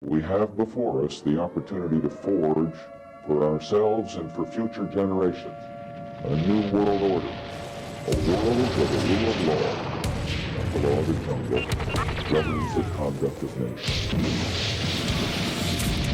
We have before us the opportunity to forge, for ourselves and for future generations, a new world order, a world where the rule of law and the law of the jungle governs the conduct of nations.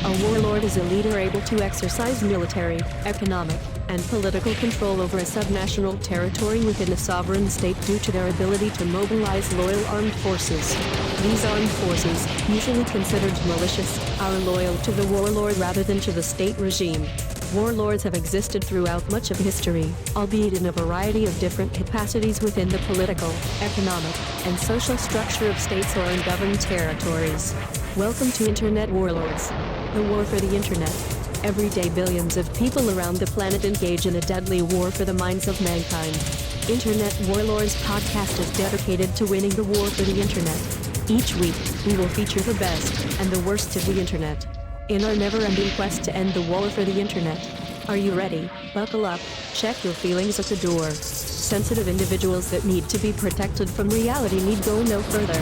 A warlord is a leader able to exercise military, economic, and political control over a subnational territory within a sovereign state due to their ability to mobilize loyal armed forces. These armed forces, usually considered malicious, are loyal to the warlord rather than to the state regime. Warlords have existed throughout much of history, albeit in a variety of different capacities within the political, economic, and social structure of states or ungoverned territories. Welcome to Internet Warlords, the war for the Internet. Every day billions of people around the planet engage in a deadly war for the minds of mankind. Internet Warlords podcast is dedicated to winning the war for the Internet. Each week, we will feature the best and the worst of the Internet in our never-ending quest to end the war for the Internet. Are you ready? Buckle up, check your feelings at the door. Sensitive individuals that need to be protected from reality need go no further.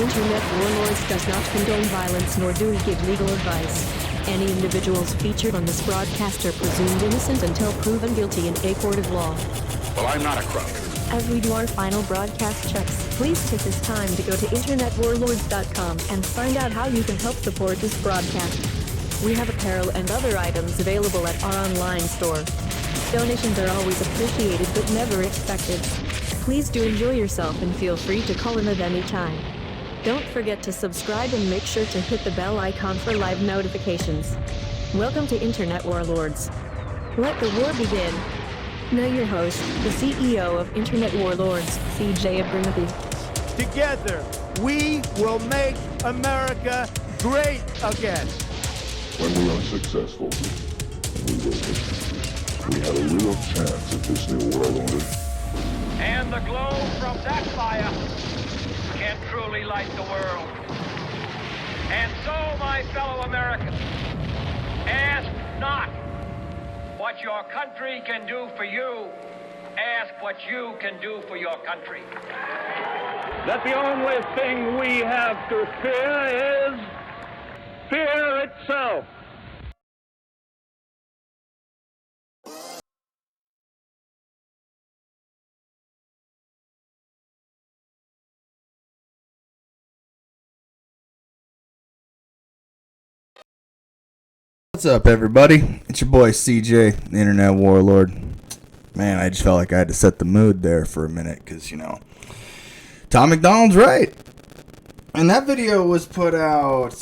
Internet Warlords does not condone violence nor do we give legal advice. Any individuals featured on this broadcast are presumed innocent until proven guilty in a court of law. Well, I'm not a crook. As we do our final broadcast checks, please take this time to go to internetwarlords.com and find out how you can help support this broadcast. We have apparel and other items available at our online store. Donations are always appreciated but never expected. Please do enjoy yourself and feel free to call in at any time. Don't forget to subscribe and make sure to hit the bell icon for live notifications. Welcome to Internet Warlords. Let the war begin. Now your host, the CEO of Internet Warlords, CJ Abernathy. Together, we will make America great again. When we are successful, and we will be, we have a real chance at this new world order. And the glow from that fire can truly light the world. And so, my fellow Americans, ask not what your country can do for you. Ask what you can do for your country. That the only thing we have to fear is fear itself. What's up, everybody? It's your boy CJ, the Internet Warlord. Man, I just felt like I had to set the mood there for a minute because, Tom McDonald's right. And that video was put out...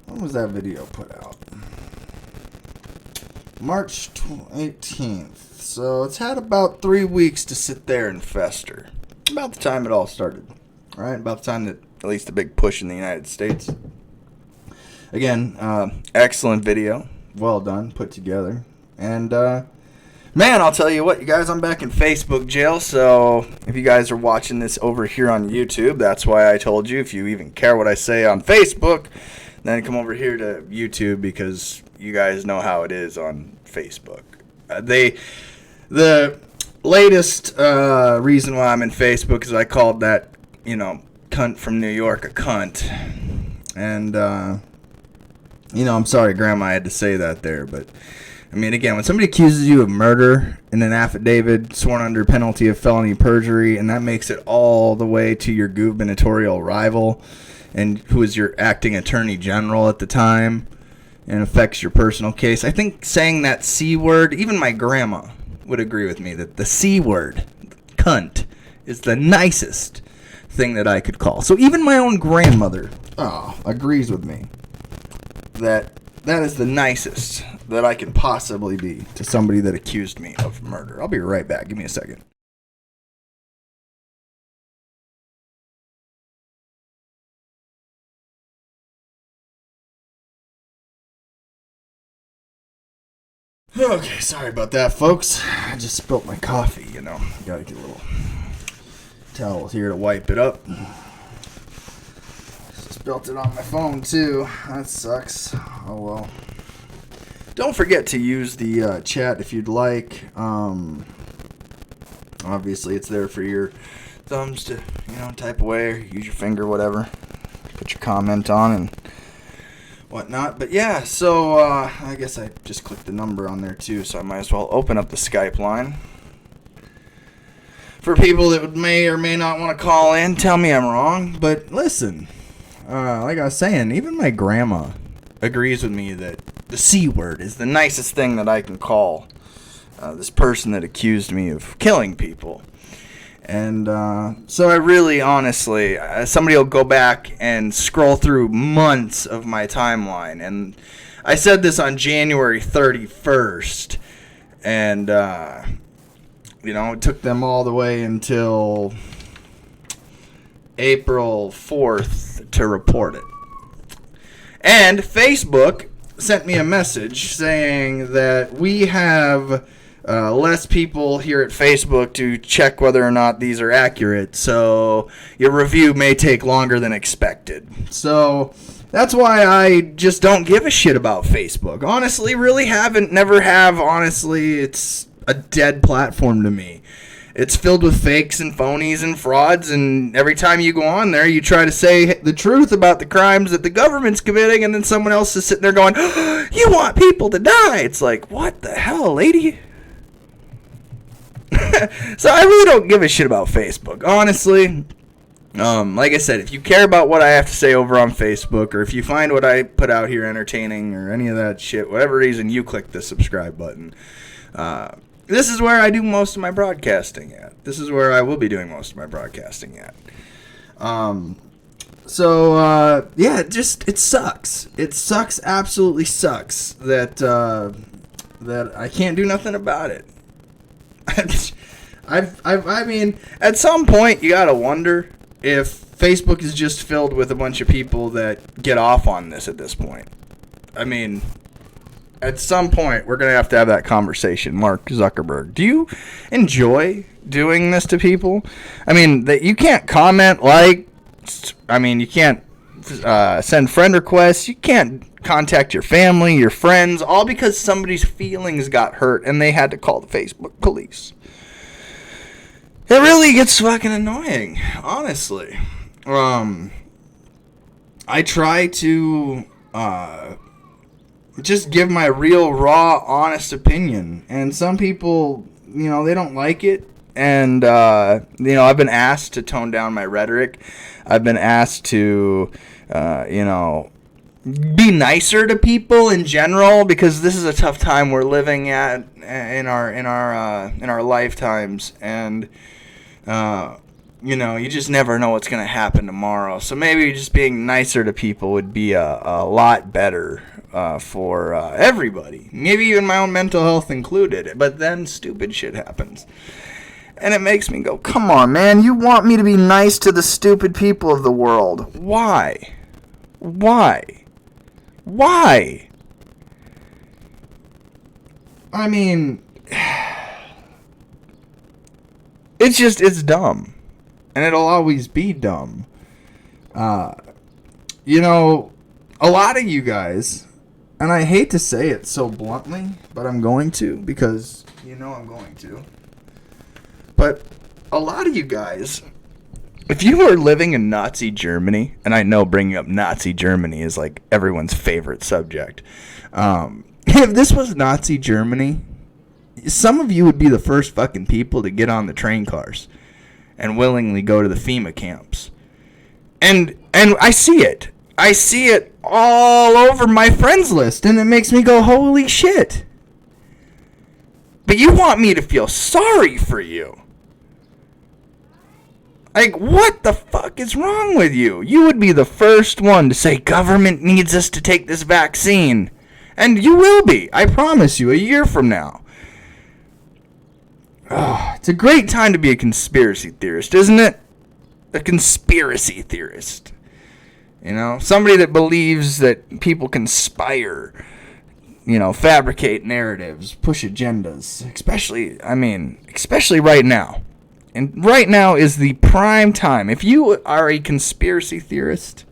When was that video put out? March 18th. So it's had about 3 weeks to sit there and fester. About the time it all started. Right? About the time that at least the big push in the United States. Again, excellent video. Well done, put together. And, man, I'll tell you what, you guys, I'm back in Facebook jail. So if you guys are watching this over here on YouTube, that's why I told you, if you even care what I say on Facebook, then come over here to YouTube because you guys know how it is on Facebook. The latest reason why I'm in Facebook is I called that, cunt from New York a cunt. And, I'm sorry, Grandma, I had to say that there. But, again, when somebody accuses you of murder in an affidavit sworn under penalty of felony perjury, and that makes it all the way to your gubernatorial rival, and who is your acting attorney general at the time, and affects your personal case, I think saying that C word, even my grandma would agree with me that the C word, cunt, is the nicest thing that I could call. So even my own grandmother agrees with me that is the nicest that I can possibly be to somebody that accused me of murder. I'll be right back. Give me a second. Okay, sorry about that, folks. I just spilt my coffee, Gotta get a little towel here to wipe it up. Spilt it on my phone, too. That sucks. Oh, well. Don't forget to use the chat if you'd like. Obviously, it's there for your thumbs to, type away or use your finger, whatever. Put your comment on and whatnot. But yeah, so I guess I just clicked the number on there too, so I might as well open up the Skype line. For people that may or may not want to call in, tell me I'm wrong. But listen, like I was saying, even my grandma agrees with me that the C word is the nicest thing that I can call this person that accused me of killing people. And so I really, honestly, somebody will go back and scroll through months of my timeline. And I said this on January 31st. And, it took them all the way until April 4th to report it. And Facebook sent me a message saying that we have less people here at Facebook to check whether or not these are accurate, so your review may take longer than expected. So that's why I just don't give a shit about Facebook. Honestly, really haven't, never have. Honestly, it's a dead platform to me. It's filled with fakes and phonies and frauds, and every time you go on there, you try to say the truth about the crimes that the government's committing, and then someone else is sitting there going, oh, you want people to die. It's like, what the hell, lady? So I really don't give a shit about Facebook, honestly. Like I said, if you care about what I have to say over on Facebook, or if you find what I put out here entertaining, or any of that shit, whatever reason, you click the subscribe button. This is where I do most of my broadcasting at. This is where I will be doing most of my broadcasting at. Yeah, it sucks. It sucks, absolutely sucks that I can't do nothing about it. I mean, at some point you gotta wonder if Facebook is just filled with a bunch of people that get off on this at this point. I mean, at some point we're gonna have to have that conversation. Mark Zuckerberg, do you enjoy doing this to people? I mean, that you can't comment, you can't send friend requests, you can't contact your family, your friends, all because somebody's feelings got hurt and they had to call the Facebook police. It really gets fucking annoying, honestly. I try to just give my real, raw, honest opinion, and some people, they don't like it. And I've been asked to tone down my rhetoric. I've been asked to be nicer to people in general, because this is a tough time we're living at in our lifetimes, and you just never know what's gonna happen tomorrow. So maybe just being nicer to people would be a lot better for everybody, maybe even my own mental health included. But then stupid shit happens. And it makes me go, come on, man, you want me to be nice to the stupid people of the world. Why? I mean, it's dumb. And it'll always be dumb. A lot of you guys, and I hate to say it so bluntly, but I'm going to, because I'm going to. But a lot of you guys, if you were living in Nazi Germany, and I know bringing up Nazi Germany is like everyone's favorite subject. If this was Nazi Germany, some of you would be the first fucking people to get on the train cars and willingly go to the FEMA camps. And I see it. I see it all over my friends list, and it makes me go, holy shit. But you want me to feel sorry for you. Like, what the fuck is wrong with you? You would be the first one to say government needs us to take this vaccine. And you will be, I promise you, a year from now. Oh, it's a great time to be a conspiracy theorist, isn't it? A conspiracy theorist. Somebody that believes that people conspire, fabricate narratives, push agendas, especially right now. And right now is the prime time. If you are a conspiracy theorist,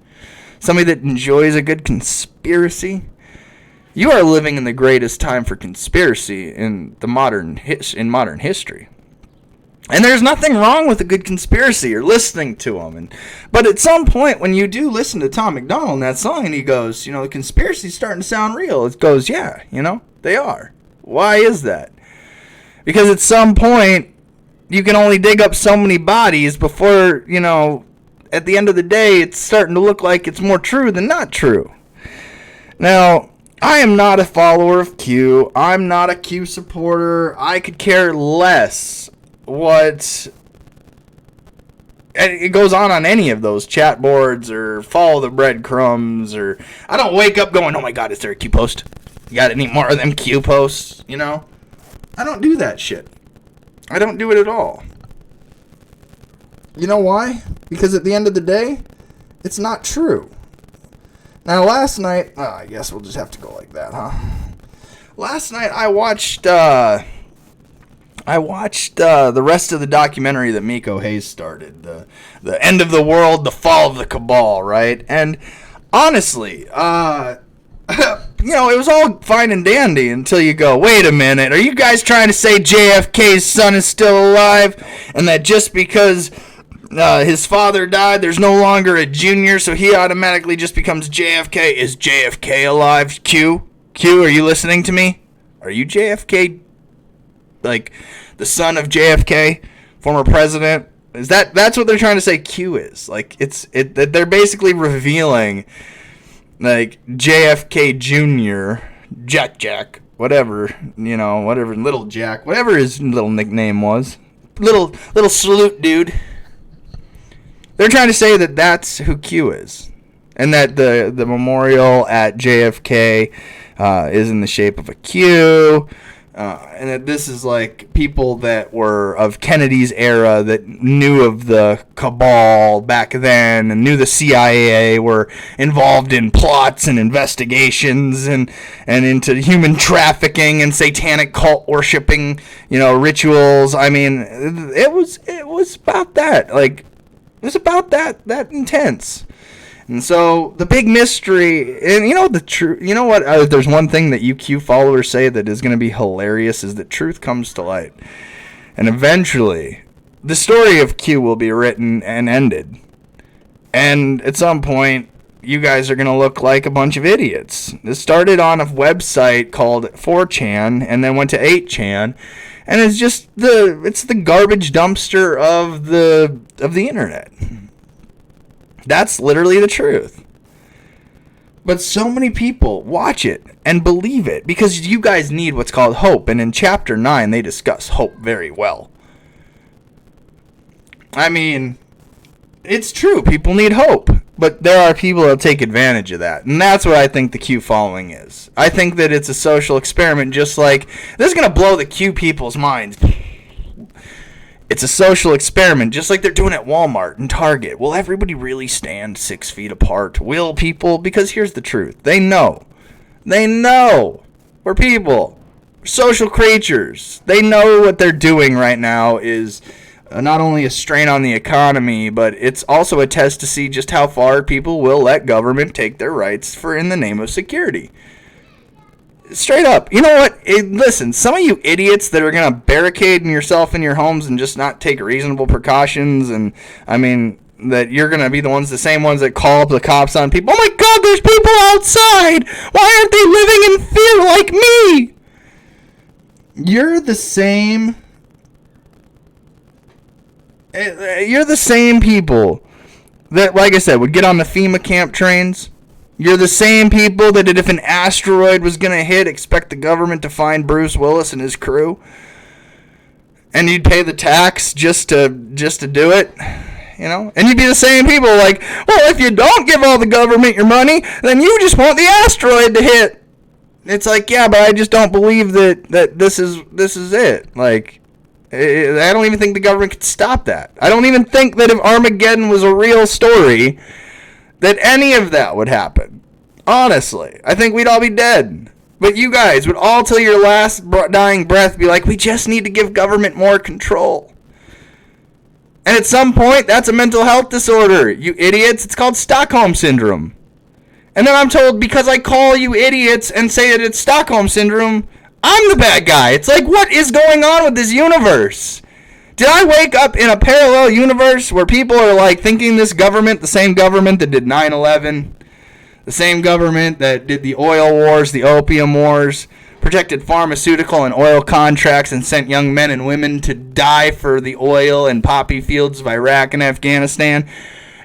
somebody that enjoys a good conspiracy, you are living in the greatest time for conspiracy in modern history. And there's nothing wrong with a good conspiracy or listening to them. But at some point, when you do listen to Tom MacDonald in that song, and he goes, the conspiracy's starting to sound real. It goes, yeah, they are. Why is that? Because at some point, you can only dig up so many bodies before, at the end of the day, it's starting to look like it's more true than not true. Now, I am not a follower of Q. I'm not a Q supporter. I could care less what it goes on any of those chat boards or follow the breadcrumbs, or I don't wake up going, oh my God, is there a Q post? You got any more of them Q posts? I don't do that shit. I don't do it at all. You know why? Because at the end of the day, it's not true. Now, last night, I guess we'll just have to go like that, huh? Last night, I watched the rest of the documentary that Miko Hayes started, the End of the World, the Fall of the Cabal, right? And honestly, it was all fine and dandy until you go, wait a minute, are you guys trying to say JFK's son is still alive, and that just because his father died, there's no longer a junior, so he automatically just becomes JFK? Is JFK alive? Q, are you listening to me? Are you JFK, like the son of JFK, former president? That's what they're trying to say Q is? Like, they're basically revealing, like, JFK Jr., Jack, whatever, whatever, Little Jack, whatever his little nickname was, little salute dude. They're trying to say that that's who Q is, and that the memorial at JFK is in the shape of a Q, and that this is like people that were of Kennedy's era that knew of the cabal back then and knew the CIA were involved in plots and investigations and into human trafficking and satanic cult worshiping, rituals. I mean, it was about that. Like, it was about that intense. And so the big mystery, and what? There's one thing that you Q followers say that is going to be hilarious, is that truth comes to light, and eventually, the story of Q will be written and ended. And at some point, you guys are going to look like a bunch of idiots. This started on a website called 4chan, and then went to 8chan, and it's just the garbage dumpster of the internet. That's literally the truth. But so many people watch it and believe it because you guys need what's called hope. And in Chapter 9, they discuss hope very well. I mean, it's true. People need hope. But there are people that take advantage of that. And that's what I think the Q following is. I think that it's a social experiment, just like, this is going to blow the Q people's minds. It's a social experiment, just like they're doing at Walmart and Target. Will everybody really stand 6 feet apart? Will people? Because here's the truth. They know. We're people. We're social creatures. They know what they're doing right now is not only a strain on the economy, but it's also a test to see just how far people will let government take their rights in the name of security. Straight up. You know what? Listen, some of you idiots that are going to barricade yourself in your homes and just not take reasonable precautions, and, I mean, that you're going to be the same ones that call up the cops on people. Oh my God, there's people outside! Why aren't they living in fear like me? You're the same people that, like I said, would get on the FEMA camp trains. You're the same people that if an asteroid was going to hit, expect the government to find Bruce Willis and his crew. And you'd pay the tax just to do it, And you'd be the same people like, well, if you don't give all the government your money, then you just want the asteroid to hit. It's like, yeah, but I just don't believe that this is it. Like, I don't even think the government could stop that. I don't even think that if Armageddon was a real story, that any of that would happen. Honestly, I think we'd all be dead. But you guys would all till your last dying breath be like, we just need to give government more control. And at some point, that's a mental health disorder. You idiots, it's called Stockholm Syndrome. And then I'm told because I call you idiots and say that it's Stockholm Syndrome, I'm the bad guy. It's like, what is going on with this universe? Did I wake up in a parallel universe where people are like thinking this government, the same government that did 9/11, the same government that did the oil wars, the opium wars, protected pharmaceutical and oil contracts, and sent young men and women to die for the oil and poppy fields of Iraq and Afghanistan?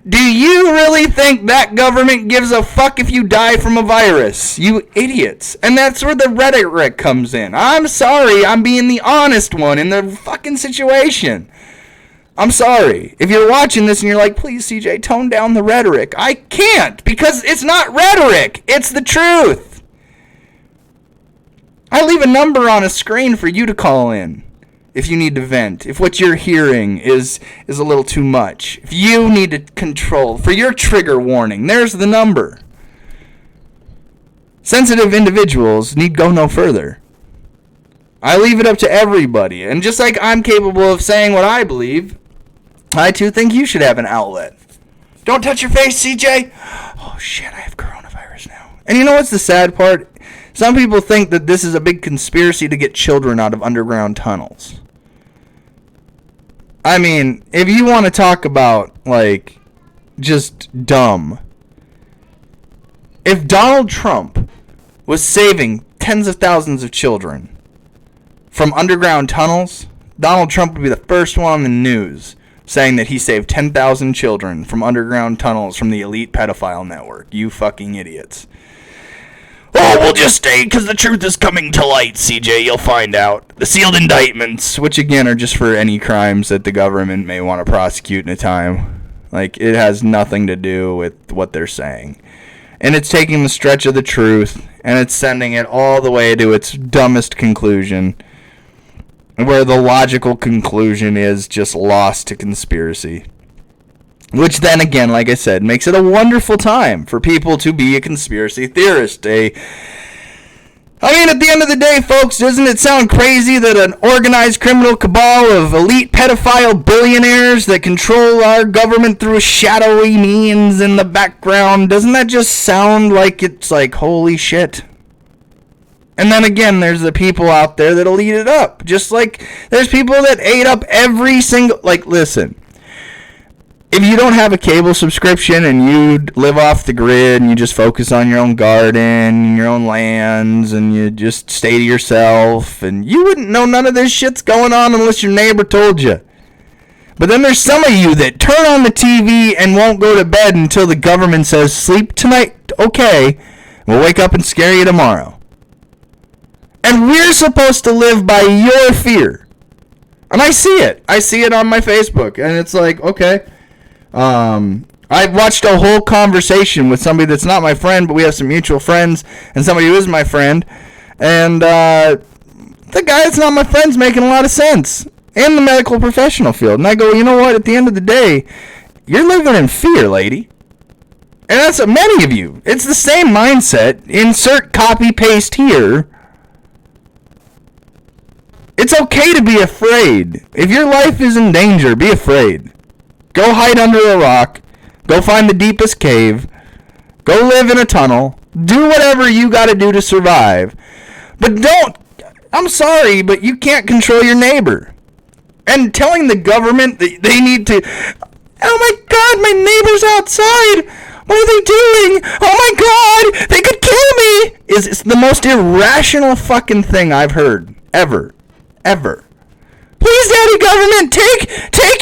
Do you really think that government gives a fuck if you die from a virus? You idiots. And that's where the rhetoric comes in. I'm sorry, I'm being the honest one in the fucking situation. I'm sorry. If you're watching this and you're like, please, CJ, tone down the rhetoric. I can't, because it's not rhetoric. It's the truth. I leave a number on a screen for you to call in if you need to vent, if what you're hearing is a little too much, if you need to control, for your trigger warning, there's the number. Sensitive individuals need go no further. I leave it up to everybody, and just like I'm capable of saying what I believe, I too think you should have an outlet. Don't touch your face, CJ! Oh shit, I have coronavirus now. And you know what's the sad part? Some people think that this is a big conspiracy to get children out of underground tunnels. I mean, if you want to talk about, like, just dumb. If Donald Trump was saving tens of thousands of children from underground tunnels, Donald Trump would be the first one on the news saying that he saved 10,000 children from underground tunnels from the elite pedophile network. You fucking idiots. Oh, we'll just stay because the truth is coming to light, CJ. You'll find out. The sealed indictments, which again are just for any crimes that the government may want to prosecute in a time. Like, it has nothing to do with what they're saying. And it's taking the stretch of the truth, and it's sending it all the way to its dumbest conclusion, where the logical conclusion is just lost to conspiracy. Which then again, like I said, makes it a wonderful time for people to be a conspiracy theorist. I mean, at the end of the day, folks, doesn't it sound crazy that an organized criminal cabal of elite pedophile billionaires that control our government through shadowy means in the background, doesn't that just sound like it's like, holy shit? And then again, there's the people out there that'll eat it up. Just like there's people that ate up every single, like, listen. If you don't have a cable subscription and you live off the grid and you just focus on your own garden, your own lands, and you just stay to yourself, and you wouldn't know none of this shit's going on unless your neighbor told you. But then there's some of you that turn on the TV and won't go to bed until the government says, sleep tonight, okay, we'll wake up and scare you tomorrow. And we're supposed to live by your fear. And I see it. I see it on my Facebook, and it's like, okay. I watched a whole conversation with somebody that's not my friend, but we have some mutual friends, and somebody who is my friend, and the guy that's not my friend's making a lot of sense in the medical professional field. And I go, you know what, at the end of the day, you're living in fear, lady. And that's many of you. It's the same mindset. Insert copy paste here. It's okay to be afraid. If your life is in danger, be afraid. Go hide under a rock. Go find the deepest cave. Go live in a tunnel. Do whatever you gotta do to survive. But don't, I'm sorry, but you can't control your neighbor. And telling the government that they need to, oh my god, my neighbor's outside. What are they doing? Oh my god, they could kill me. Is the most irrational fucking thing I've heard. Ever. Please, daddy government, take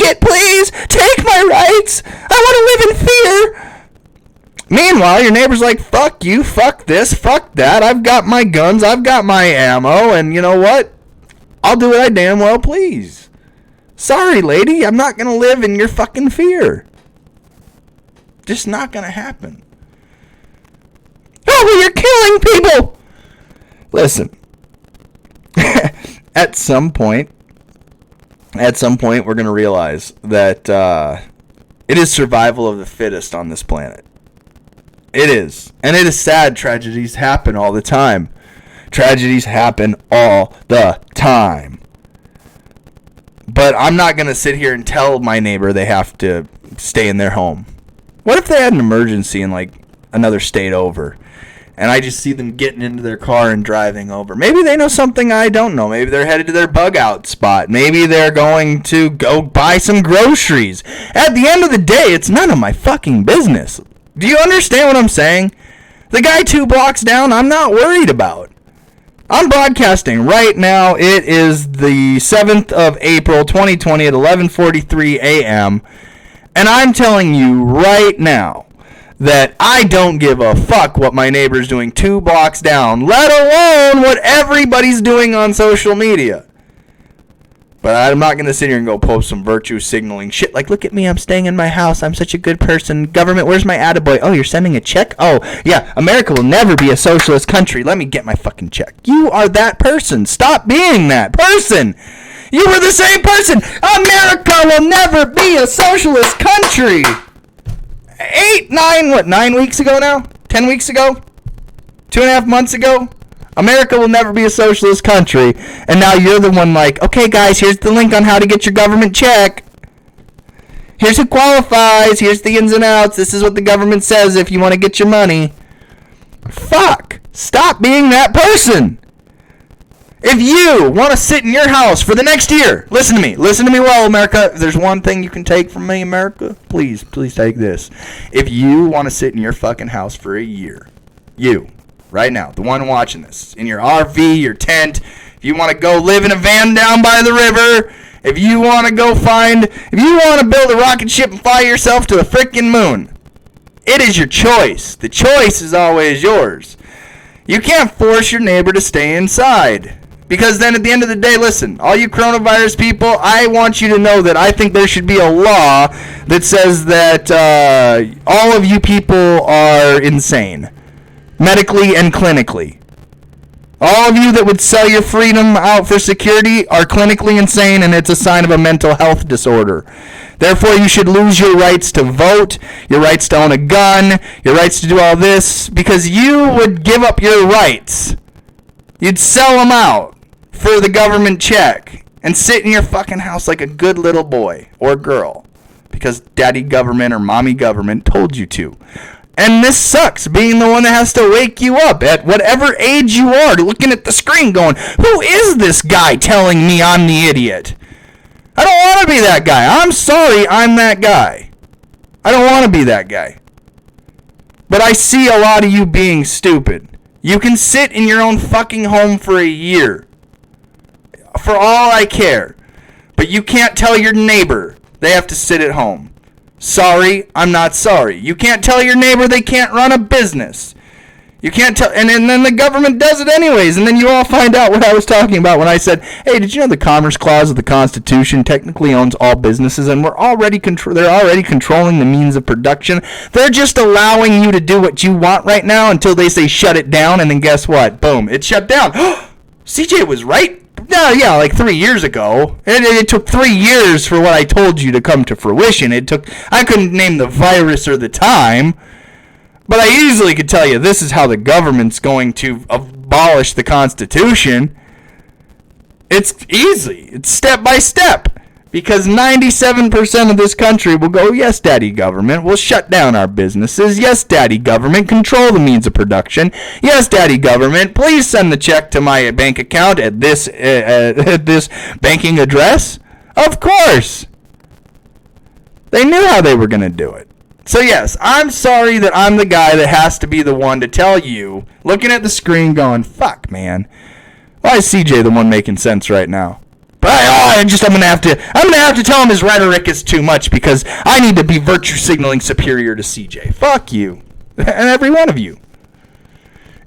it, please. Take my rights. I want to live in fear. Meanwhile, your neighbor's like, fuck you, fuck this, fuck that. I've got my guns, I've got my ammo, and you know what? I'll do what I damn well please. Sorry, lady, I'm not going to live in your fucking fear. Just not going to happen. Oh, well, you're killing people. Listen. At some point, we're going to realize that it is survival of the fittest on this planet. It is. And it is sad. Tragedies happen all the time. Tragedies happen all the time. But I'm not going to sit here and tell my neighbor they have to stay in their home. What if they had an emergency in, like, another state over? and I just see them getting into their car and driving over. Maybe they know something I don't know. Maybe they're headed to their bug out spot. Maybe they're going to go buy some groceries. At the end of the day, it's none of my fucking business. Do you understand what I'm saying? The guy 2 blocks down, I'm not worried about. I'm broadcasting right now. It is the 7th of April, 2020 at 11:43 a.m. And I'm telling you right now that I don't give a fuck what my neighbor's doing 2 blocks down, let alone what everybody's doing on social media. But I'm not going to sit here and go post some virtue signaling shit like, look at me, I'm staying in my house, I'm such a good person. Government, where's my attaboy? Oh, you're sending a check? Oh, yeah, America will never be a socialist country. Let me get my fucking check. You are that person. Stop being that person. You were the same person. America will never be a socialist country. 9 weeks ago now? 10 weeks ago? 2.5 months ago? America will never be a socialist country. And now you're the one like, okay guys, here's the link on how to get your government check. Here's who qualifies. Here's the ins and outs. This is what the government says if you want to get your money. Fuck. Stop being that person. If you want to sit in your house for the next year, listen to me well, America. If there's one thing you can take from me, America, please take this. If you want to sit in your fucking house for a year, you, right now, the one watching this, in your RV, your tent, if you want to go live in a van down by the river, if you want to build a rocket ship and fly yourself to the frickin' moon, it is your choice. The choice is always yours. You can't force your neighbor to stay inside. Because then at the end of the day, listen, all you coronavirus people, I want you to know that I think there should be a law that says that all of you people are insane, medically and clinically. All of you that would sell your freedom out for security are clinically insane, and it's a sign of a mental health disorder. Therefore, you should lose your rights to vote, your rights to own a gun, your rights to do all this, because you would give up your rights. You'd sell them out for the government check and sit in your fucking house like a good little boy or girl because daddy government or mommy government told you to. And this sucks, being the one that has to wake you up at whatever age you are, looking at the screen going, who is this guy telling me I'm the idiot? I don't want to be that guy. I'm sorry I'm that guy. I don't want to be that guy. But I see a lot of you being stupid. You can sit in your own fucking home for a year. For all I care. But you can't tell your neighbor they have to sit at home. Sorry, I'm not sorry. You can't tell your neighbor they can't run a business. You can't tell, and then the government does it anyways, and then you all find out what I was talking about when I said, hey, did you know the Commerce Clause of the Constitution technically owns all businesses, and they're already controlling the means of production. They're just allowing you to do what you want right now until they say shut it down, and then guess what? Boom, it's shut down. CJ was right. Yeah, like 3 years ago. It took 3 years for what I told you to come to fruition. I couldn't name the virus or the time, but I easily could tell you this is how the government's going to abolish the Constitution. It's easy. It's step by step. Because 97% of this country will go, yes, daddy government, we'll shut down our businesses. Yes, daddy government, control the means of production. Yes, daddy government, please send the check to my bank account at this banking address. Of course. They knew how they were going to do it. So yes, I'm sorry that I'm the guy that has to be the one to tell you, looking at the screen going, fuck, man. Why is CJ the one making sense right now? But I'm gonna have to tell him his rhetoric is too much because I need to be virtue signaling superior to CJ. Fuck you. And every one of you.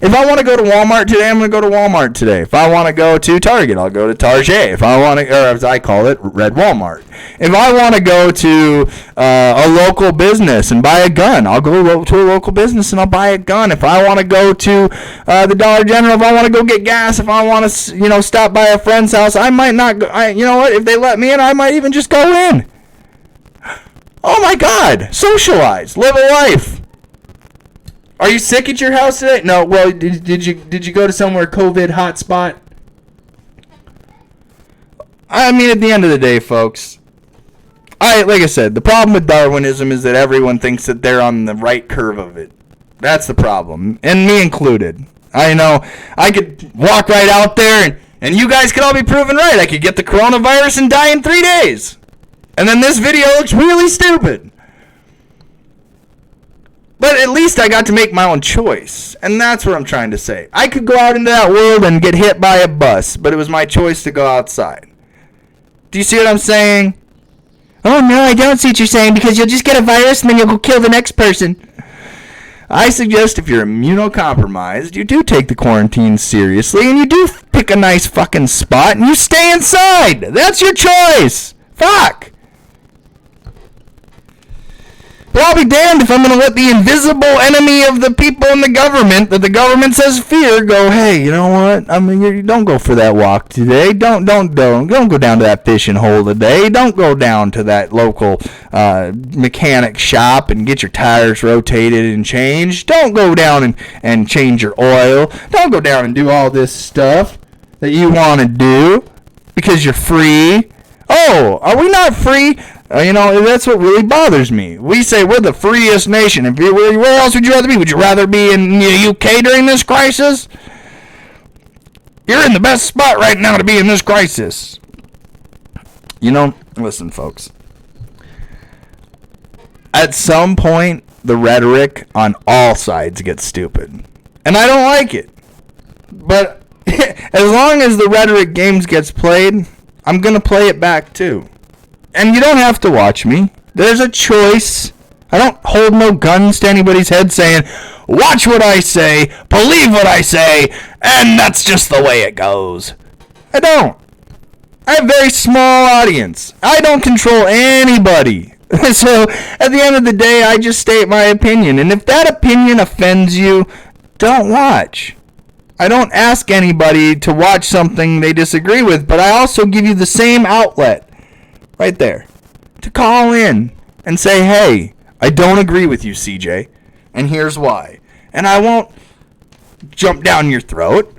If I want to go to Walmart today, I'm going to go to Walmart today. If I want to go to Target, I'll go to Target. If I want to, or as I call it, Red Walmart. If I want to go to a local business and buy a gun, I'll go to a local business and I'll buy a gun. If I want to go to the Dollar General, if I want to go get gas, if I want to, stop by a friend's house, I might not go. You know what? If they let me in, I might even just go in. Oh my God! Socialize, live a life. Are you sick at your house today? No. Well, did you go to somewhere COVID hotspot? I mean, at the end of the day, folks, like I said, the problem with Darwinism is that everyone thinks that they're on the right curve of it. That's the problem. And me included. I know I could walk right out there and you guys could all be proven right. I could get the coronavirus and die in 3 days. And then this video looks really stupid. But at least I got to make my own choice. And that's what I'm trying to say. I could go out into that world and get hit by a bus, but it was my choice to go outside. Do you see what I'm saying? Oh, no, I don't see what you're saying, because you'll just get a virus and then you'll go kill the next person. I suggest if you're immunocompromised, you do take the quarantine seriously and you do pick a nice fucking spot and you stay inside. That's your choice. Fuck. But I'll be damned if I'm going to let the invisible enemy of the people in the government that the government says fear go, hey, you know what? I mean, you don't go for that walk today. Don't go down to that fishing hole today. Don't go down to that local mechanic shop and get your tires rotated and changed. Don't go down and change your oil. Don't go down and do all this stuff that you want to do because you're free. Oh, are we not free? That's what really bothers me. We say we're the freest nation. Where else would you rather be? Would you rather be in the UK during this crisis? You're in the best spot right now to be in this crisis. Listen, folks. At some point, the rhetoric on all sides gets stupid. And I don't like it. But as long as the rhetoric games gets played, I'm going to play it back too. And you don't have to watch me. There's a choice. I don't hold no guns to anybody's head saying, watch what I say, believe what I say, and that's just the way it goes. I don't. I have a very small audience. I don't control anybody. So, at the end of the day, I just state my opinion. And if that opinion offends you, don't watch. I don't ask anybody to watch something they disagree with, but I also give you the same outlet. Right there, to call in and say, hey, I don't agree with you, CJ, and here's why. And I won't jump down your throat,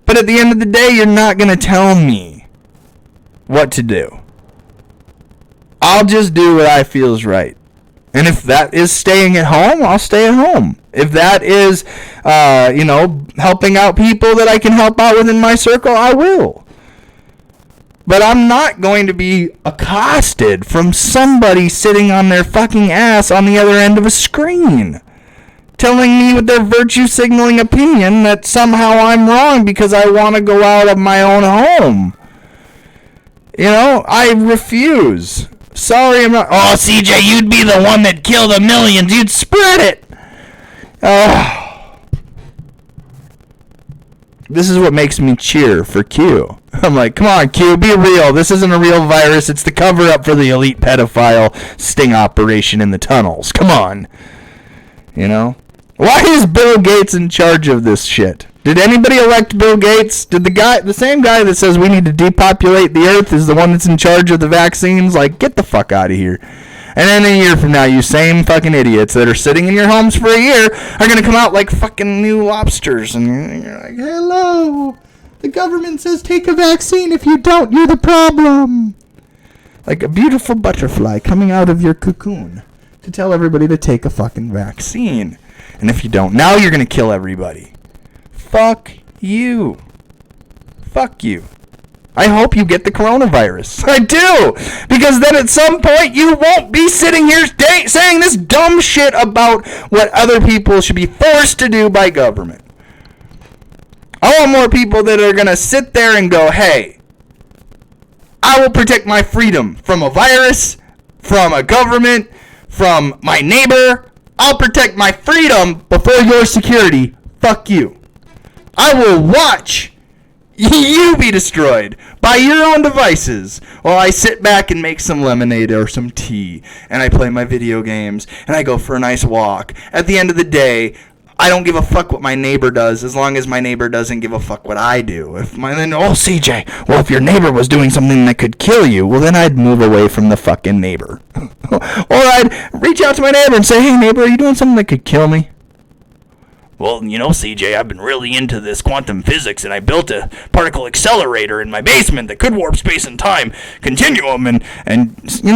but at the end of the day, you're not going to tell me what to do. I'll just do what I feel is right. And if that is staying at home, I'll stay at home. If that is, helping out people that I can help out within my circle, I will. But I'm not going to be accosted from somebody sitting on their fucking ass on the other end of a screen, telling me with their virtue signaling opinion that somehow I'm wrong because I want to go out of my own home. I refuse. Sorry, I'm not. Oh, CJ, you'd be the one that killed the millions. You'd spread it. This is what makes me cheer for Q. I'm like, come on, Q, be real. This isn't a real virus. It's the cover-up for the elite pedophile sting operation in the tunnels. Come on. Why is Bill Gates in charge of this shit? Did anybody elect Bill Gates? Did the same guy that says we need to depopulate the earth is the one that's in charge of the vaccines? Like, get the fuck out of here. And then a year from now, you same fucking idiots that are sitting in your homes for a year are going to come out like fucking new lobsters. And you're like, hello, the government says take a vaccine. If you don't, you're the problem. Like a beautiful butterfly coming out of your cocoon to tell everybody to take a fucking vaccine. And if you don't, now you're going to kill everybody. Fuck you. Fuck you. I hope you get the coronavirus. I do. Because then at some point you won't be sitting here saying this dumb shit about what other people should be forced to do by government. I want more people that are going to sit there and go, hey, I will protect my freedom from a virus, from a government, from my neighbor. I'll protect my freedom before your security. Fuck you. I will watch you be destroyed by your own devices while I sit back and make some lemonade or some tea and I play my video games and I go for a nice walk. At the end of the day, I don't give a fuck what my neighbor does as long as my neighbor doesn't give a fuck what I do. CJ, well, if your neighbor was doing something that could kill you, well, then I'd move away from the fucking neighbor. Or I'd reach out to my neighbor and say, hey, neighbor, are you doing something that could kill me? Well, CJ, I've been really into this quantum physics, and I built a particle accelerator in my basement that could warp space and time continuum, and see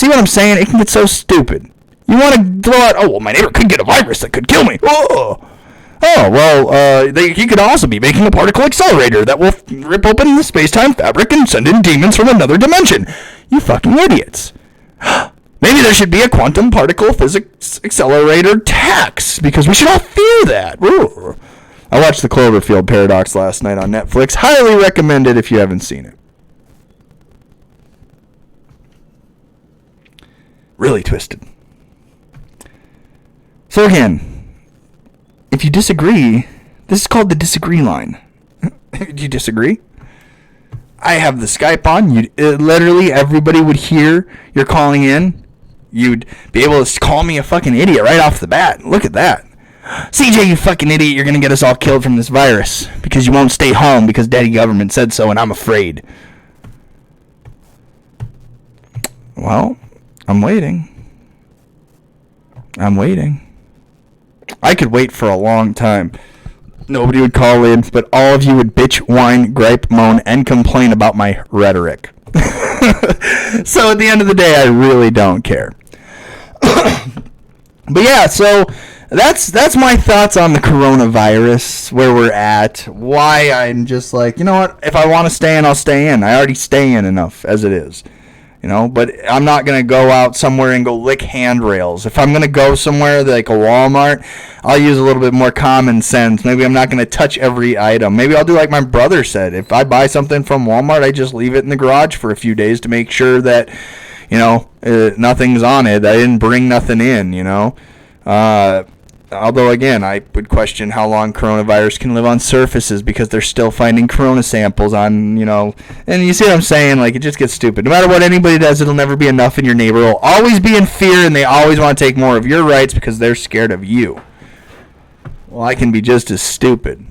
what I'm saying? It can get so stupid. You want to throw out, oh, well, my neighbor could get a virus that could kill me. Oh, he could also be making a particle accelerator that will rip open the space-time fabric and send in demons from another dimension. You fucking idiots. Maybe there should be a quantum particle physics accelerator tax, because we should all fear that. Ooh. I watched the Cloverfield Paradox last night on Netflix. Highly recommend it if you haven't seen it. Really twisted. So again, if you disagree, this is called the disagree line. Do you disagree? I have the Skype on. Literally everybody would hear you're calling in. You'd be able to call me a fucking idiot right off the bat. Look at that. CJ, you fucking idiot, you're going to get us all killed from this virus because you won't stay home because daddy government said so and I'm afraid. Well, I'm waiting. I could wait for a long time. Nobody would call in, but all of you would bitch, whine, gripe, moan, and complain about my rhetoric. So at the end of the day, I really don't care. But yeah, so that's my thoughts on the coronavirus, where we're at, why I'm just like, you know what, if I want to stay in, I'll stay in. I already stay in enough as it is. You know, but I'm not going to go out somewhere and go lick handrails. If I'm going to go somewhere like a Walmart, I'll use a little bit more common sense. Maybe I'm not going to touch every item. Maybe I'll do like my brother said. If I buy something from Walmart, I just leave it in the garage for a few days to make sure that, you know, nothing's on it. I didn't bring nothing in, you know. Although, again, I would question how long coronavirus can live on surfaces because they're still finding corona samples on, you know. And you see what I'm saying? Like, it just gets stupid. No matter what anybody does, it'll never be enough, and your neighbor will always be in fear, and they always want to take more of your rights because they're scared of you. Well, I can be just as stupid.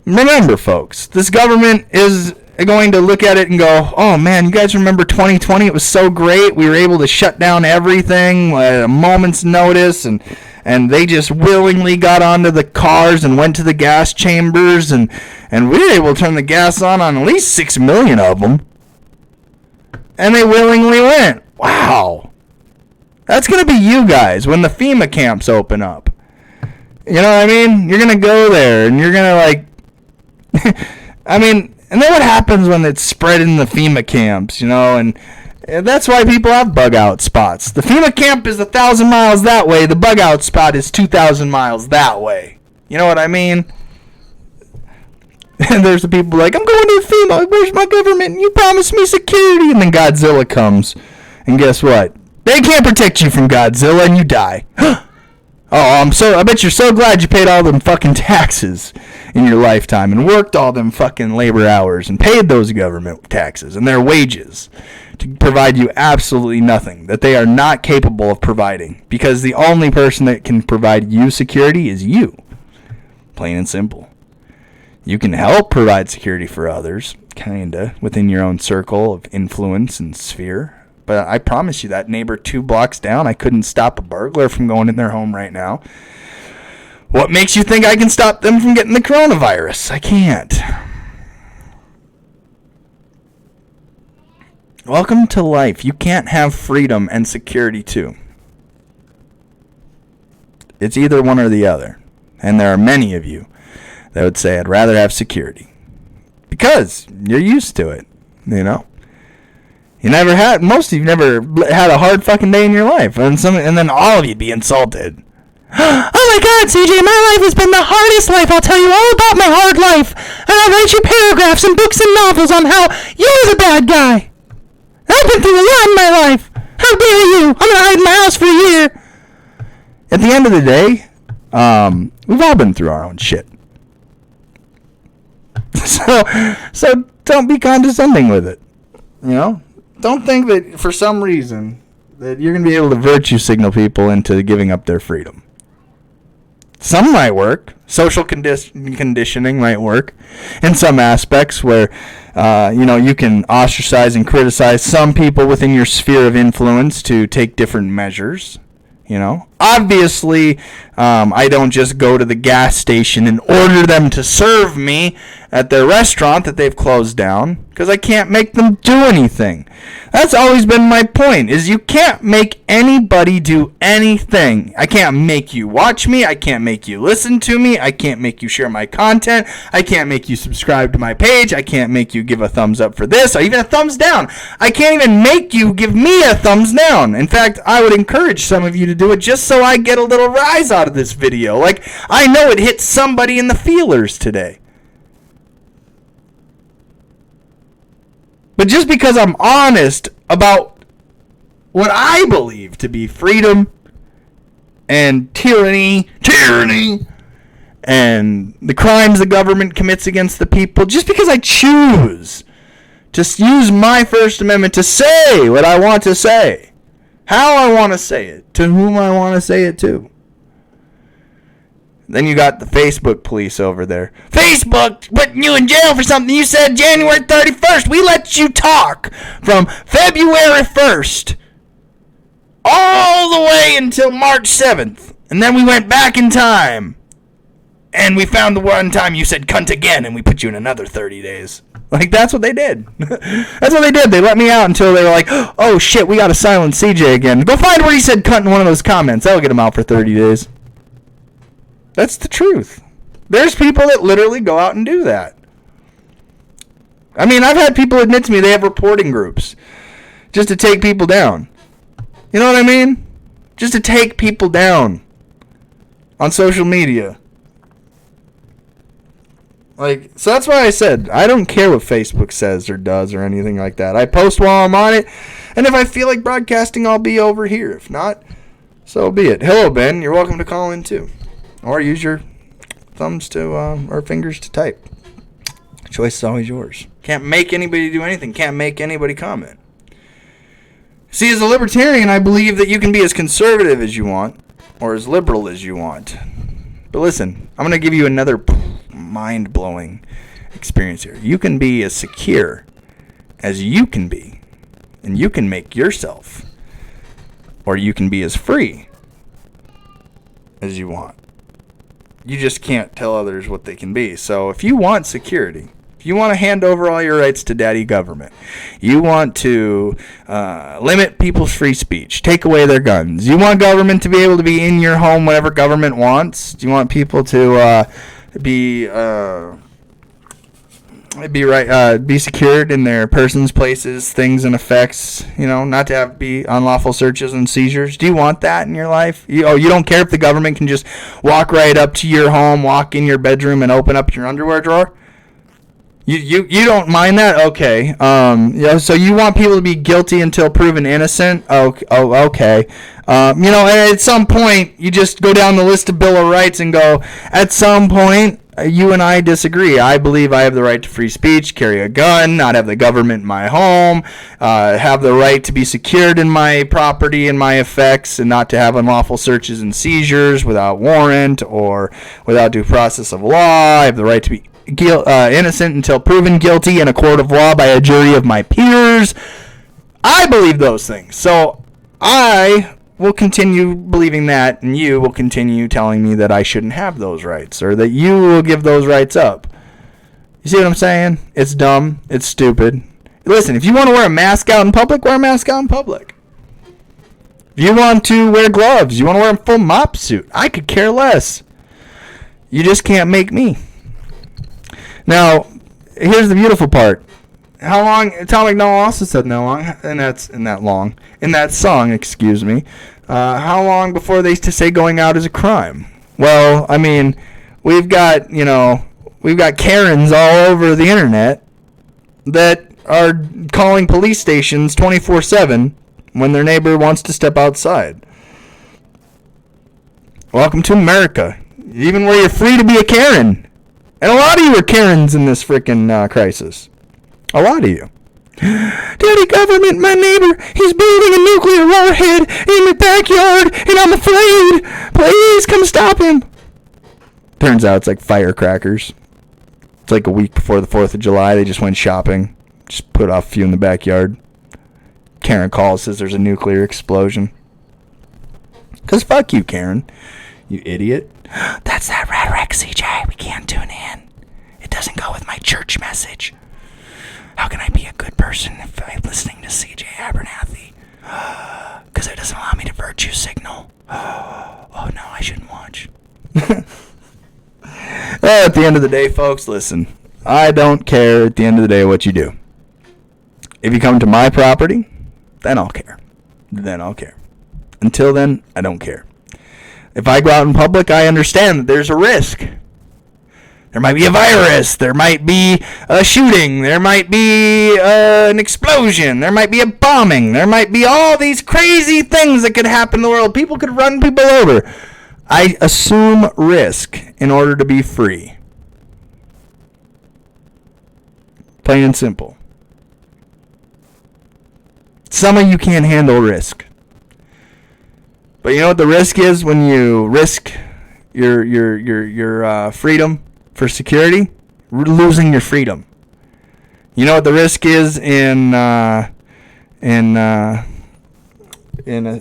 Remember, folks, this government is going to look at it and go, oh, man, you guys remember 2020? It was so great. We were able to shut down everything at a moment's notice, and they just willingly got onto the cars and went to the gas chambers, and we were able to turn the gas on at least 6 million of them. And they willingly went. Wow. That's going to be you guys when the FEMA camps open up. You know what I mean? You're going to go there, and you're going to, like, I mean, and then what happens when it's spread in the FEMA camps, you know, and that's why people have bug-out spots. The FEMA camp is 1,000 miles that way. The bug-out spot is 2,000 miles that way. You know what I mean? And there's the people like, I'm going to FEMA. Where's my government? You promised me security. And then Godzilla comes. And guess what? They can't protect you from Godzilla, and you die. I bet you're so glad you paid all them fucking taxes in your lifetime and worked all them fucking labor hours and paid those government taxes and their wages to provide you absolutely nothing that they are not capable of providing, because the only person that can provide you security is you. Plain and simple. You can help provide security for others, kinda, within your own circle of influence and sphere. But I promise you, that neighbor 2 blocks down, I couldn't stop a burglar from going in their home right now. What makes you think I can stop them from getting the coronavirus? I can't. Welcome to life. You can't have freedom and security too. It's either one or the other. And there are many of you that would say, I'd rather have security. Because you're used to it, you know? Most of you never had a hard fucking day in your life. And then all of you'd be insulted. Oh my God, CJ, my life has been the hardest life. I'll tell you all about my hard life. And I'll write you paragraphs and books and novels on how you're the bad guy. I've been through a lot in my life. How dare you? I'm going to hide in my house for a year. At the end of the day, we've all been through our own shit. So don't be condescending with it. You know? Don't think that for some reason that you're going to be able to virtue signal people into giving up their freedom. Some might work. Social conditioning might work in some aspects where, you can ostracize and criticize some people within your sphere of influence to take different measures. You know, obviously, I don't just go to the gas station and order them to serve me at their restaurant that they've closed down, because I can't make them do anything. That's always been my point, is you can't make anybody do anything. I can't make you watch me. I can't make you listen to me. I can't make you share my content. I can't make you subscribe to my page. I can't make you give a thumbs up for this, or even a thumbs down. I can't even make you give me a thumbs down. In fact, I would encourage some of you to do it just so I get a little rise out of this video. Like, I know it hit somebody in the feelers today. But just because I'm honest about what I believe to be freedom and tyranny, and the crimes the government commits against the people, just because I choose to use my First Amendment to say what I want to say, how I want to say it, to whom I want to say it to. Then you got the Facebook police over there. Facebook putting you in jail for something you said January 31st. We let you talk from February 1st all the way until March 7th. And then we went back in time. And we found the one time you said cunt again, and we put you in another 30 days. Like, that's what they did. That's what they did. They let me out until they were like, oh shit, we gotta silence CJ again. Go find where he said cunt in one of those comments. That'll get him out for 30 days. That's the truth. There's people that literally go out and do that. I mean, I've had people admit to me they have reporting groups just to take people down. You know what I mean? Just to take people down on social media. Like, so that's why I said I don't care what Facebook says or does or anything like that. I post while I'm on it, and if I feel like broadcasting, I'll be over here. If not, so be it. Hello, Ben. You're welcome to call in too. Or use your thumbs to, or fingers to type. Choice is always yours. Can't make anybody do anything. Can't make anybody comment. See, as a libertarian, I believe that you can be as conservative as you want, or as liberal as you want. But listen, I'm going to give you another mind-blowing experience here. You can be as secure as you can be, and you can make yourself, or you can be as free as you want. You just can't tell others what they can be. So if you want security, if you want to hand over all your rights to daddy government, you want to limit people's free speech, take away their guns, you want government to be able to be in your home whenever government wants, do you want people to be secured in their persons, places, things, and effects, you know, not to be unlawful searches and seizures? Do you want that in your life? You don't care if the government can just walk right up to your home, walk in your bedroom, and open up your underwear drawer? You don't mind that? Okay. So you want people to be guilty until proven innocent? Okay. At some point, you just go down the list of Bill of Rights and go, at some point, you and I disagree. I believe I have the right to free speech, carry a gun, not have the government in my home, have the right to be secured in my property and my effects, and not to have unlawful searches and seizures without warrant or without due process of law. I have the right to be innocent until proven guilty in a court of law by a jury of my peers. I believe those things. So I will continue believing that, and you will continue telling me that I shouldn't have those rights, or that you will give those rights up. You see what I'm saying? It's dumb. It's stupid. Listen, if you want to wear a mask out in public, wear a mask out in public. If you want to wear gloves, you want to wear a full mop suit, I could care less. You just can't make me. Now, here's the beautiful part. How long? Tom McDonald also said how long, and in that song, excuse me. How long before they used to say going out is a crime? Well, I mean, we've got Karens all over the internet that are calling police stations 24/7 when their neighbor wants to step outside. Welcome to America, even where you're free to be a Karen. And a lot of you are Karens in this freaking crisis. A lot of you. Daddy government, my neighbor, he's building a nuclear warhead in the backyard, and I'm afraid. Please come stop him. Turns out it's like firecrackers. It's like a week before the 4th of July. They just went shopping. Just put off a few in the backyard. Karen calls, says there's a nuclear explosion. Because fuck you, Karen. You idiot. That's that rhetoric, CJ. We can't tune in. It doesn't go with my church message. How can I be a good person if I'm listening to CJ Abernathy? Because it doesn't allow me to virtue signal. Oh no, I shouldn't watch. Well, at the end of the day, folks, listen. I don't care at the end of the day what you do. If you come to my property, then I'll care. Until then, I don't care. If I go out in public, I understand that there's a risk. There might be a virus. There might be a shooting. There might be an explosion. There might be a bombing. There might be all these crazy things that could happen in the world. People could run people over. I assume risk in order to be free. Plain and simple. Some of you can't handle risk. But you know what the risk is when you risk your freedom for security? Losing your freedom. You know what the risk is in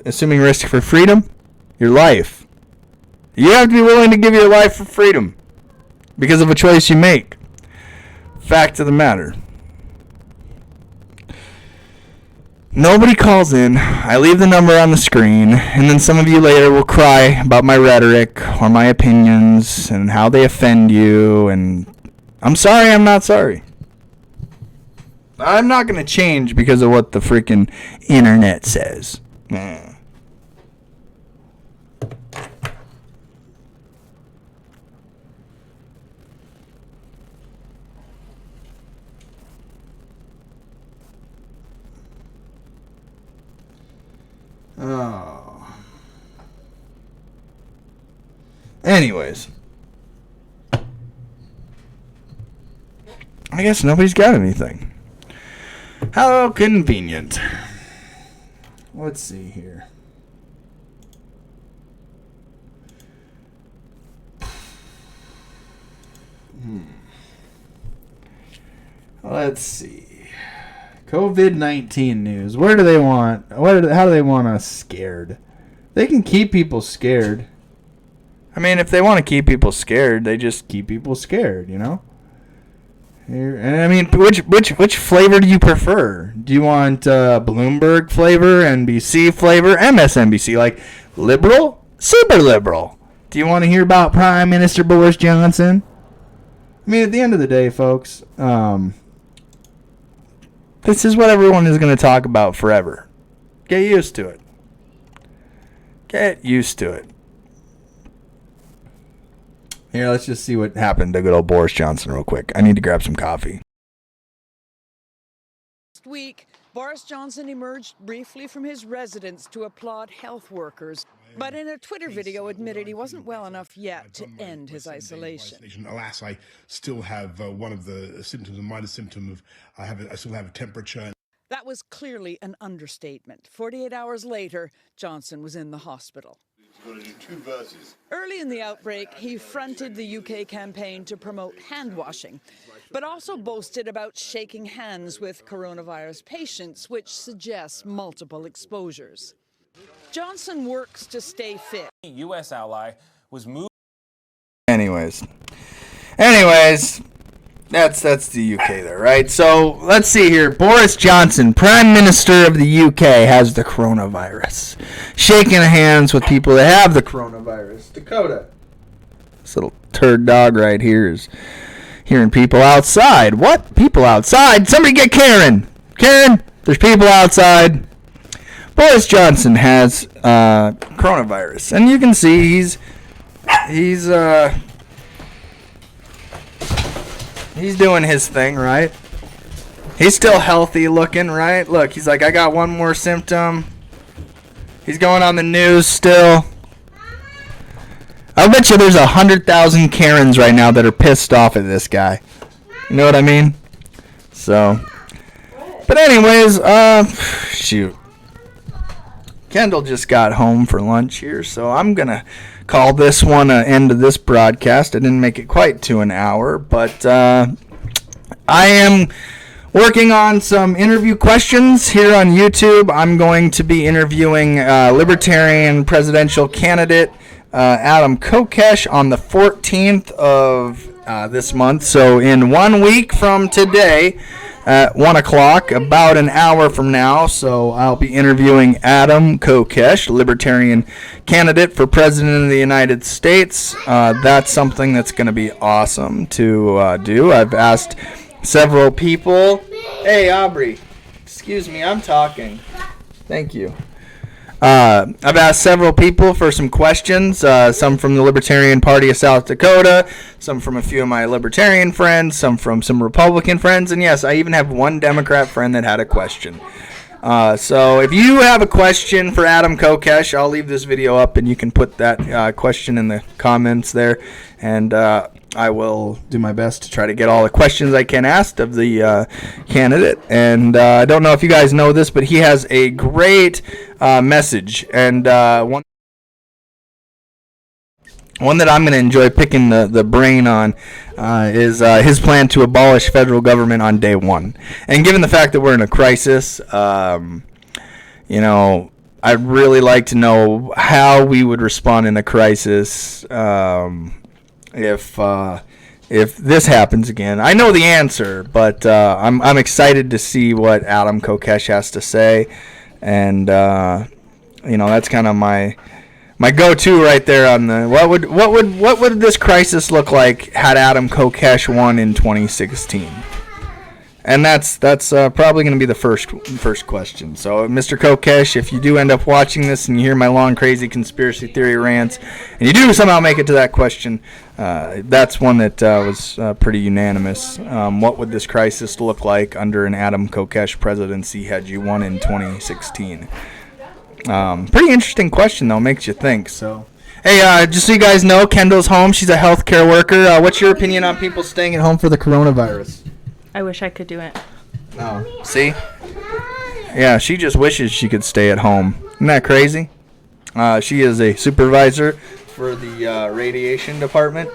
assuming risk for freedom? Your life. You have to be willing to give your life for freedom because of a choice you make. Fact of the matter. Nobody calls in. I leave the number on the screen, and then some of you later will cry about my rhetoric or my opinions and how they offend you, and I'm sorry, I'm not sorry. I'm not going to change because of what the freaking internet says. Oh. Anyways. I guess nobody's got anything. How convenient. Let's see here. Let's see. COVID-19 news. Where do they want? How do they want us scared? They can keep people scared. I mean, if they want to keep people scared, they just keep people scared, you know? And I mean, which flavor do you prefer? Do you want Bloomberg flavor, NBC flavor, MSNBC? Like liberal, super liberal? Do you want to hear about Prime Minister Boris Johnson? I mean, at the end of the day, folks, this is what everyone is going to talk about forever. Get used to it. Get used to it. Here, let's just see what happened to good old Boris Johnson real quick. I need to grab some coffee. Last week, Boris Johnson emerged briefly from his residence to applaud health workers, but in a Twitter video admitted he wasn't well enough yet to end his isolation. Alas, I still have one of the symptoms, a minor symptom of I still have a temperature. That was clearly an understatement. 48 hours later, Johnson was in the hospital. We're going to do 2 verses. Early in the outbreak, he fronted the UK campaign to promote hand washing, but also boasted about shaking hands with coronavirus patients, which suggests multiple exposures. Johnson works to stay fit. U.S. ally was moved. Anyways, that's the UK there, right? So let's see here. Boris Johnson, Prime Minister of the UK, has the coronavirus. Shaking hands with people that have the coronavirus. Dakota, this little turd dog right here is hearing people outside. What? People outside? Somebody get Karen. Karen, there's people outside. Boris Johnson has coronavirus, and you can see he's doing his thing, right? He's still healthy looking, right? Look, he's like, I got one more symptom. He's going on the news still. I bet you there's 100,000 Karens right now that are pissed off at this guy. You know what I mean? So, but anyways, shoot. Kendall just got home for lunch here, so I'm going to call this one an end of this broadcast. I didn't make it quite to an hour, but I am working on some interview questions here on YouTube. I'm going to be interviewing Libertarian presidential candidate Adam Kokesh on the 14th of this month. So in 1 week from today at 1 o'clock, about an hour from now. So I'll be interviewing Adam Kokesh, Libertarian candidate for President of the United States. That's something that's going to be awesome to do. I've asked several people. Hey, Aubrey. Excuse me, I'm talking. Thank you. I've asked several people for some questions, some from the Libertarian Party of South Dakota, some from a few of my Libertarian friends, some from some Republican friends, and yes, I even have one Democrat friend that had a question. So if you have a question for Adam Kokesh, I'll leave this video up and you can put that question in the comments there, and I will do my best to try to get all the questions I can asked of the candidate. And I don't know if you guys know this, but he has a great message, and one that I'm going to enjoy picking the brain on is his plan to abolish federal government on day one. And given the fact that we're in a crisis, I'd really like to know how we would respond in a crisis if this happens again. I know the answer, but I'm excited to see what Adam Kokesh has to say, and that's kind of my go-to right there on the what would this crisis look like had Adam Kokesh won in 2016. And that's probably going to be the first question. So, Mr. Kokesh, if you do end up watching this and you hear my long, crazy conspiracy theory rants, and you do somehow make it to that question, that's one that was pretty unanimous. What would this crisis look like under an Adam Kokesh presidency had you won in 2016? Pretty interesting question, though. Makes you think. So, hey, just so you guys know, Kendall's home. She's a healthcare worker. What's your opinion on people staying at home for the coronavirus? I wish I could do it. Oh, see? Yeah, she just wishes she could stay at home. Isn't that crazy? She is a supervisor for the radiation department.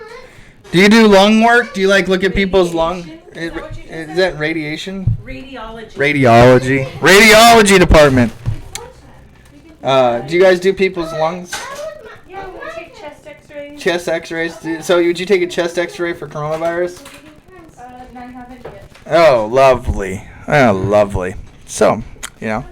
Do you do lung work? Do you look at people's lung? Is that radiation? Radiology department. Do you guys do people's lungs? Yeah, we take chest x-rays. Chest x-rays? So would you take a chest x-ray for coronavirus? I haven't yet. Oh, lovely. Oh, lovely. So, So, yeah,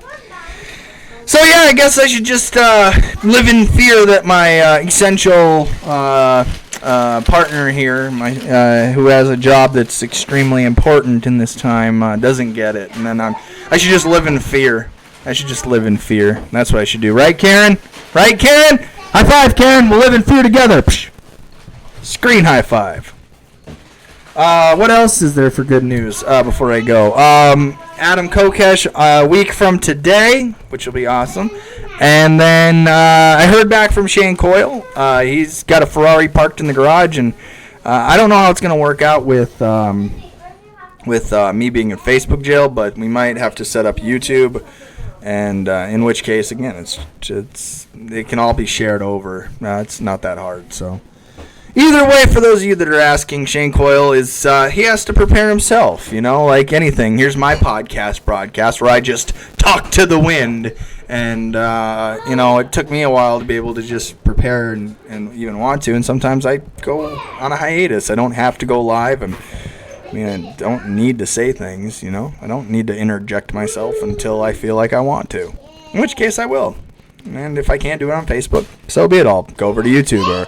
I guess I should just live in fear that my essential partner here, who has a job that's extremely important in this time, doesn't get it. And then I should just live in fear. That's what I should do. Right, Karen? Right, Karen? High five, Karen. We'll live in fear together. Psh. Screen high five. What else is there for good news before I go? Adam Kokesh, a week from today, which will be awesome. And then I heard back from Shane Coyle. He's got a Ferrari parked in the garage, and I don't know how it's going to work out with me being in Facebook jail, but we might have to set up YouTube. And in which case, again, it can all be shared over. It's not that hard, so. Either way, for those of you that are asking, Shane Coyle is, he has to prepare himself, like anything. Here's my podcast broadcast where I just talk to the wind. And, it took me a while to be able to just prepare and even want to. And sometimes I go on a hiatus. I don't have to go live. I don't need to say things, I don't need to interject myself until I feel like I want to. In which case I will. And if I can't do it on Facebook, so be it. I'll go over to YouTube, or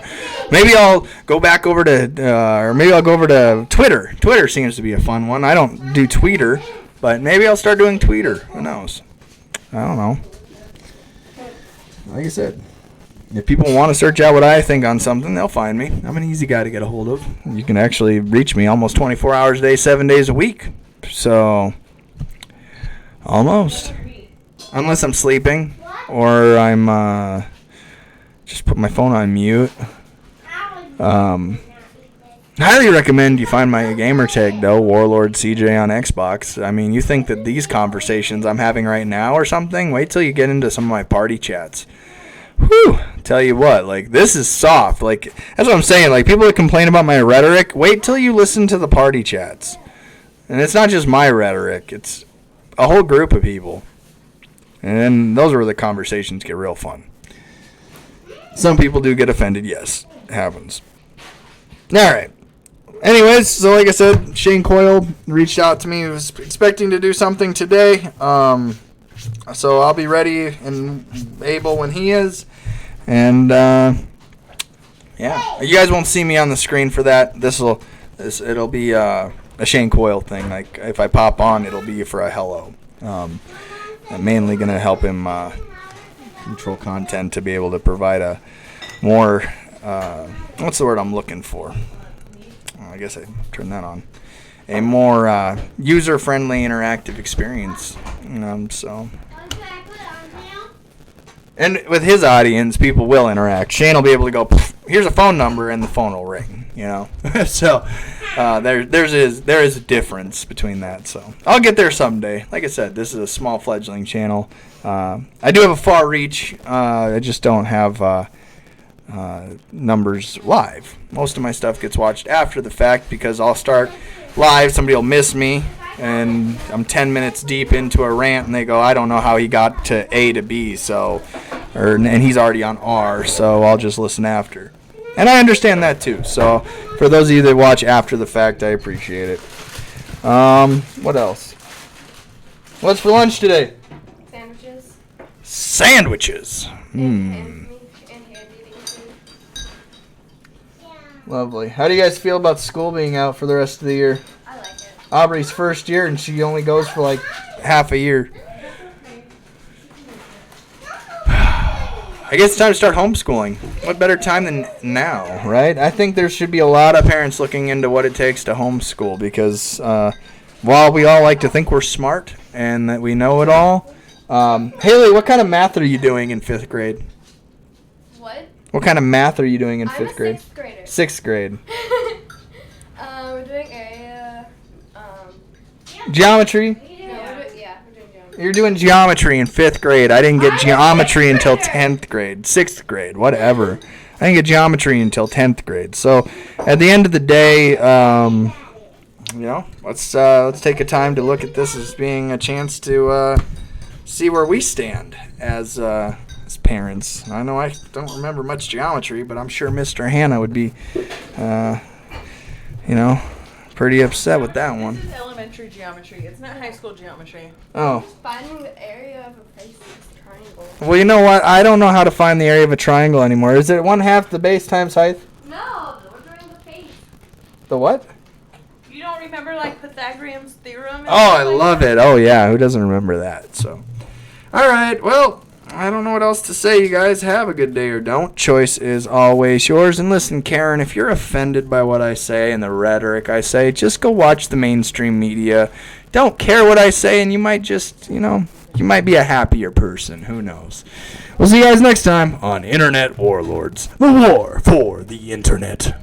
maybe I'll go back over to Twitter. Twitter seems to be a fun one. I don't do Tweeter, but maybe I'll start doing Tweeter. Who knows? I don't know. Like I said, if people want to search out what I think on something, they'll find me. I'm an easy guy to get a hold of. You can actually reach me almost 24 hours a day, 7 days a week. So, almost. Unless I'm sleeping. Or I'm just put my phone on mute. Highly recommend you find my gamer tag though, Warlords CJ on Xbox. You think that these conversations I'm having right now or something? Wait till you get into some of my party chats. Whew! Tell you what, this is soft. That's what I'm saying. People that complain about my rhetoric, wait till you listen to the party chats. And it's not just my rhetoric. It's a whole group of people. And then those are where the conversations get real fun. Some people do get offended. Yes, it happens. All right. Anyways, so like I said, Shane Coyle reached out to me. He was expecting to do something today. So I'll be ready and able when he is. And, yeah. You guys won't see me on the screen for that. It'll be a Shane Coyle thing. Like, if I pop on, it'll be for a hello. I'm mainly going to help him control content to be able to provide a more, what's the word I'm looking for? I guess I turned that on. A more user-friendly, interactive experience. So. And with his audience, people will interact. Shane will be able to go, here's a phone number, and the phone will ring. So there is a difference between that. So I'll get there someday. Like I said, this is a small fledgling channel. I do have a far reach. I just don't have numbers live. Most of my stuff gets watched after the fact because I'll start live, somebody will miss me, and I'm 10 minutes deep into a rant, and they go, I don't know how he got to A to B, and he's already on R, so I'll just listen after. And I understand that too. So for those of you that watch after the fact, I appreciate it. What else? What's for lunch today? Sandwiches. Lovely. How do you guys feel about school being out for the rest of the year? I like it. Aubrey's first year, and she only goes for like half a year. I guess it's time to start homeschooling. What better time than now, right? I think there should be a lot of parents looking into what it takes to homeschool because while we all like to think we're smart and that we know it all, Haley, what kind of math are you doing in 5th grade? What? What kind of math are you doing in 5th I'm a grade? 6th grader. 6th grade. We're doing area, Geometry? we're doing geometry. You're doing geometry in 5th grade. I didn't get geometry until 10th grade, 6th grade, whatever. I didn't get geometry until 10th grade. So at the end of the day, let's take a time to look at this as being a chance to see where we stand as parents. I know I don't remember much geometry, but I'm sure Mr. Hanna would be, pretty upset with that one. This is elementary geometry. It's not high school geometry. Oh. Just finding the area of a face is a triangle. Well, you know what? I don't know how to find the area of a triangle anymore. Is it 1/2 the base times height? No, we're doing the face. The what? You don't remember like Pythagorean's theorem? Oh, I love it. Oh, yeah. Who doesn't remember that? So, all right. Well, I don't know what else to say. You guys have a good day or don't. Choice is always yours. And listen, Karen, if you're offended by what I say and the rhetoric I say, just go watch the mainstream media. Don't care what I say, and you might just, you might be a happier person. Who knows? We'll see you guys next time on Internet Warlords. The war for the Internet.